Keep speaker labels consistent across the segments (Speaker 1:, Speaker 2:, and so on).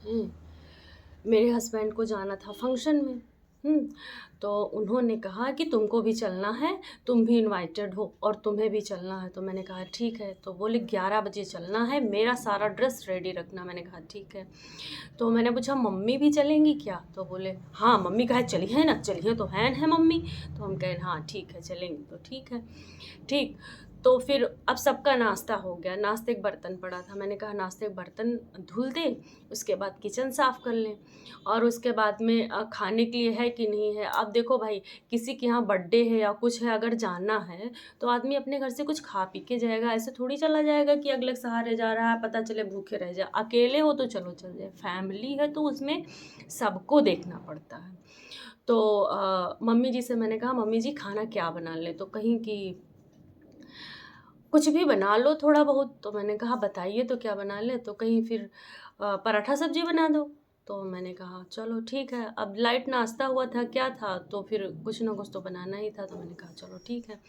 Speaker 1: हैं। मेरे हस्बैंड को जाना था फंक्शन में। तो उन्होंने कहा कि तुमको भी चलना है, तुम भी इनवाइटेड हो और तुम्हें भी चलना है। तो मैंने कहा ठीक है। तो बोले 11 बजे चलना है, मेरा सारा ड्रेस रेडी रखना। मैंने कहा ठीक है। तो मैंने पूछा मम्मी भी चलेंगी क्या? तो बोले हाँ, मम्मी कहा चलिए ना, चलिए तो है मम्मी। तो हम कहें हाँ ठीक है चलेंगे, तो ठीक है। ठीक। तो फिर अब सबका नाश्ता हो गया, नाश्ते के बर्तन पड़ा था। मैंने कहा नाश्ते के बर्तन धुल दें, उसके बाद किचन साफ़ कर लें, और उसके बाद में खाने के लिए है कि नहीं है। अब देखो भाई, किसी के यहाँ बर्थडे है या कुछ है, अगर जाना है तो आदमी अपने घर से कुछ खा पी के जाएगा, ऐसे थोड़ी चला जाएगा कि अगले के सहारे जा रहा है, पता चले भूखे रह जाए। अकेले हो तो चलो चल जाए, फैमिली है तो उसमें सबको देखना पड़ता है। तो मम्मी जी से मैंने कहा मम्मी जी खाना क्या बना लें? तो कहीं कि कुछ भी बना लो थोड़ा बहुत। तो मैंने कहा बताइए तो क्या बना लें? तो कहीं फिर पराठा सब्जी बना दो। तो मैंने कहा चलो ठीक है। अब लाइट नाश्ता हुआ था, क्या था, तो फिर कुछ ना कुछ तो बनाना ही था। तो मैंने कहा चलो ठीक है।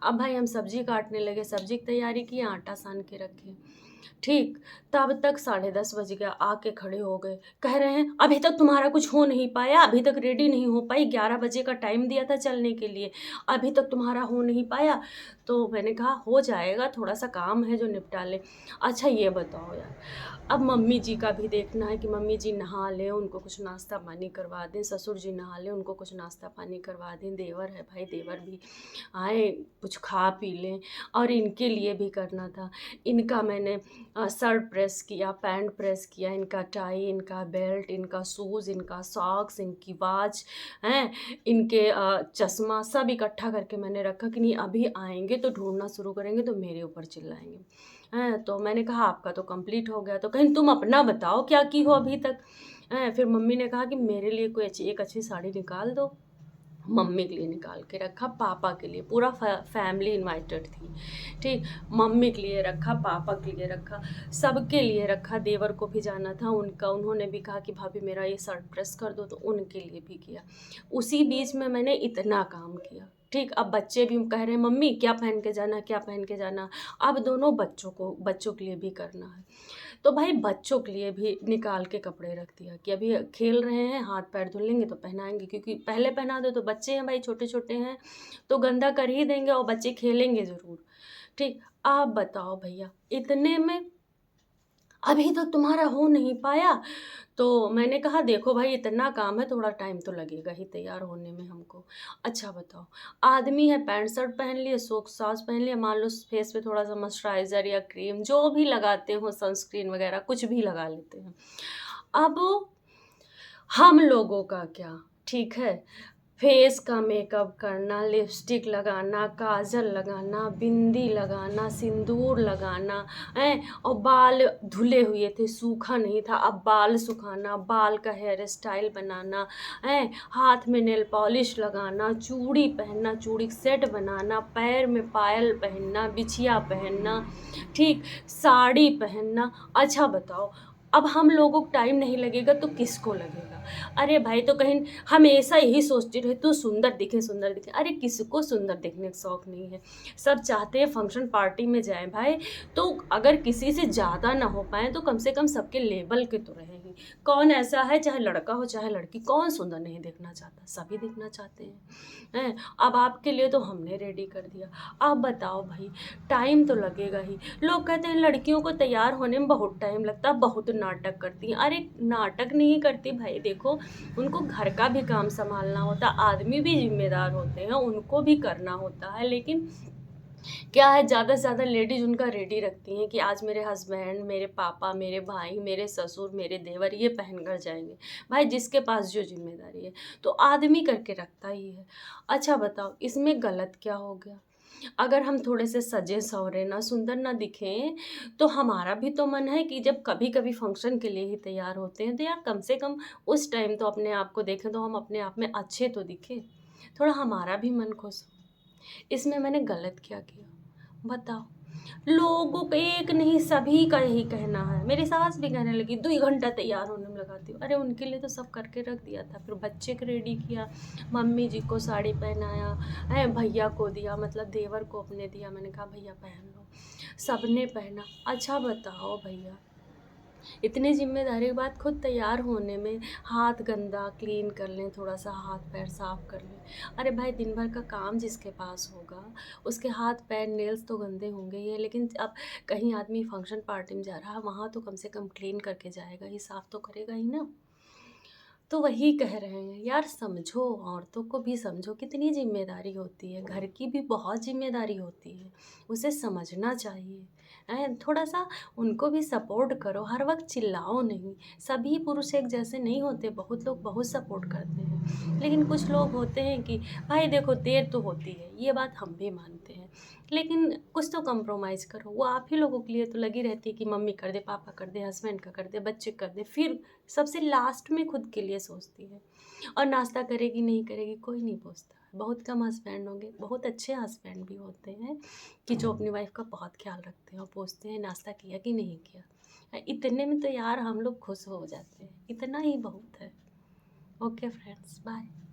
Speaker 1: अब भाई हम सब्जी काटने लगे, सब्जी की तैयारी की, आटा सान के रखे। ठीक। तब तक 10:30 बज गया, आके खड़े हो गए, कह रहे हैं अभी तक तुम्हारा कुछ हो नहीं पाया, अभी तक रेडी नहीं हो पाई, 11 बजे का टाइम दिया था चलने के लिए, अभी तक तुम्हारा हो नहीं पाया। तो मैंने कहा हो जाएगा, थोड़ा सा काम है जो निपटा लें। अच्छा ये बताओ यार, अब मम्मी जी का भी देखना है कि मम्मी जी नहा लें, उनको कुछ नाश्ता पानी करवा दें, ससुर जी नहा लें, उनको कुछ नाश्ता पानी करवा दें, देवर है भाई, देवर भी आए कुछ खा पी लें, और इनके लिए भी करना था। इनका मैंने शर्ट प्रेस किया, पैंट प्रेस किया, इनका टाई, इनका बेल्ट, इनका शूज़, इनका सॉक्स, इनकी वॉच हैं, इनके चश्मा, सब इकट्ठा करके मैंने रखा कि नहीं अभी आएंगे तो ढूंढना शुरू करेंगे तो मेरे ऊपर चिल्लाएंगे। हैं, तो मैंने कहा आपका तो कंप्लीट हो गया, तो कहीं तुम अपना बताओ क्या की हो अभी तक। हैं, फिर मम्मी ने कहा कि मेरे लिए कोई एक अच्छी साड़ी निकाल दो। मम्मी के लिए निकाल के रखा, पापा के लिए, पूरा फैमिली इनवाइटेड थी। ठीक। मम्मी के लिए रखा, पापा के लिए रखा, सबके लिए रखा। देवर को भी जाना था उनका, उन्होंने भी कहा कि भाभी मेरा ये शर्ट प्रेस कर दो, तो उनके लिए भी किया। उसी बीच में मैंने इतना काम किया। ठीक। अब बच्चे भी कह रहे हैं मम्मी क्या पहन के जाना, क्या पहन के जाना। अब दोनों बच्चों के लिए भी करना है। तो भाई बच्चों के लिए भी निकाल के कपड़े रख दिया कि अभी खेल रहे हैं, हाथ पैर धुलेंगे तो पहनाएंगे, क्योंकि पहले पहना दो तो बच्चे हैं भाई, छोटे छोटे हैं तो गंदा कर ही देंगे, और बच्चे खेलेंगे ज़रूर। ठीक। आप बताओ भैया, इतने में अभी तक तुम्हारा हो नहीं पाया। तो मैंने कहा देखो भाई इतना काम है, थोड़ा टाइम तो लगेगा ही तैयार होने में हमको। अच्छा बताओ, आदमी है पैंट शर्ट पहन लिए, सॉक्स पहन लिए, मान लो फेस पे थोड़ा सा मॉइस्चराइज़र या क्रीम जो भी लगाते हो, सनस्क्रीन वगैरह कुछ भी लगा लेते हैं। अब हम लोगों का क्या, ठीक है, फेस का मेकअप करना, लिपस्टिक लगाना, काजल लगाना, बिंदी लगाना, सिंदूर लगाना है, और बाल धुले हुए थे, सूखा नहीं था, अब बाल सुखाना, बाल का हेयर स्टाइल बनाना है, हाथ में नेल पॉलिश लगाना, चूड़ी पहनना, चूड़ी सेट बनाना, पैर में पायल पहनना, बिछिया पहनना, ठीक, साड़ी पहनना। अच्छा बताओ, अब हम लोगों को टाइम नहीं लगेगा तो किसको लगेगा? अरे भाई, तो कहीं हमेशा यही सोचती रहे तू सुंदर दिखे, सुंदर दिखे। अरे किसको सुंदर दिखने का शौक नहीं है? सब चाहते हैं फंक्शन पार्टी में जाए भाई। तो अगर किसी से ज़्यादा ना हो पाए तो कम से कम सबके लेवल के तो रहेंगे। कौन ऐसा है, चाहे लड़का हो चाहे लड़की, कौन सुंदर नहीं देखना चाहता? सभी देखना चाहते हैं। अब आपके लिए तो हमने रेडी कर दिया। अब बताओ भाई, टाइम तो लगेगा ही। लोग कहते हैं लड़कियों को तैयार होने में बहुत टाइम लगता है, बहुत नाटक करती हैं। अरे नाटक नहीं करती भाई, देखो उनको घर का भी काम संभालना होता, आदमी भी जिम्मेदार होते हैं, उनको भी करना होता है। लेकिन क्या है, ज़्यादा से ज़्यादा लेडीज उनका रेडी रखती हैं कि आज मेरे हस्बैंड, मेरे पापा, मेरे भाई, मेरे ससुर, मेरे देवर ये पहन कर जाएंगे। भाई जिसके पास जो जिम्मेदारी है तो आदमी करके रखता ही है। अच्छा बताओ, इसमें गलत क्या हो गया? अगर हम थोड़े से सजे सवरे ना, सुंदर ना दिखें, तो हमारा भी तो मन है कि जब कभी कभी फंक्शन के लिए ही तैयार होते हैं तो यार कम से कम उस टाइम तो अपने आप को देखें, तो हम अपने आप में अच्छे तो दिखें, थोड़ा हमारा भी मन खुश हो। इसमें मैंने गलत क्या किया बताओ? लोगों को एक नहीं, सभी का यही कहना है। मेरी सास भी कहने लगी 2 घंटा तैयार होने में लगाती हूँ। अरे उनके लिए तो सब करके रख दिया था, फिर बच्चे को रेडी किया, मम्मी जी को साड़ी पहनाया है, भैया को दिया, मतलब देवर को अपने दिया। मैंने कहा भैया पहन लो, सबने पहना। अच्छा बताओ भैया, इतनी ज़िम्मेदारी के बाद खुद तैयार होने में हाथ गंदा क्लीन कर लें, थोड़ा-सा हाथ पैर साफ़ कर लें। अरे भाई दिन भर का काम जिसके पास होगा, उसके हाथ पैर नेल्स तो गंदे होंगे ही हैं, लेकिन अब कहीं आदमी फंक्शन पार्टी में जा रहा है, वहाँ तो कम से कम क्लीन करके जाएगा ही, साफ़ तो करेगा ही ना। तो वही कह रहे हैं यार, समझो, औरतों को भी समझो कितनी ज़िम्मेदारी होती है, घर की भी बहुत ज़िम्मेदारी होती है, उसे समझना चाहिए। हैं, थोड़ा-सा उनको भी सपोर्ट करो, हर वक़्त चिल्लाओ नहीं। सभी पुरुष एक जैसे नहीं होते, बहुत लोग बहुत सपोर्ट करते हैं। लेकिन कुछ लोग होते हैं कि भाई देखो देर तो होती है, ये बात हम भी मानते हैं। लेकिन कुछ तो कॉम्प्रोमाइज़ करो, वो आप ही लोगों के लिए तो लगी रहती है कि मम्मी कर दे, पापा कर दे, हस्बैंड का कर दे, बच्चे कर दे, फिर सबसे लास्ट में खुद के लिए सोचती है। और नाश्ता करेगी नहीं करेगी कोई नहीं पूछता। बहुत कम हस्बैंड होंगे, बहुत अच्छे हस्बैंड भी होते हैं कि जो अपनी वाइफ का बहुत ख्याल रखते हैं और पूछते हैं नाश्ता किया कि नहीं किया। इतने में तो यार हम लोग खुश हो जाते हैं, इतना ही बहुत है। Okay friends, bye.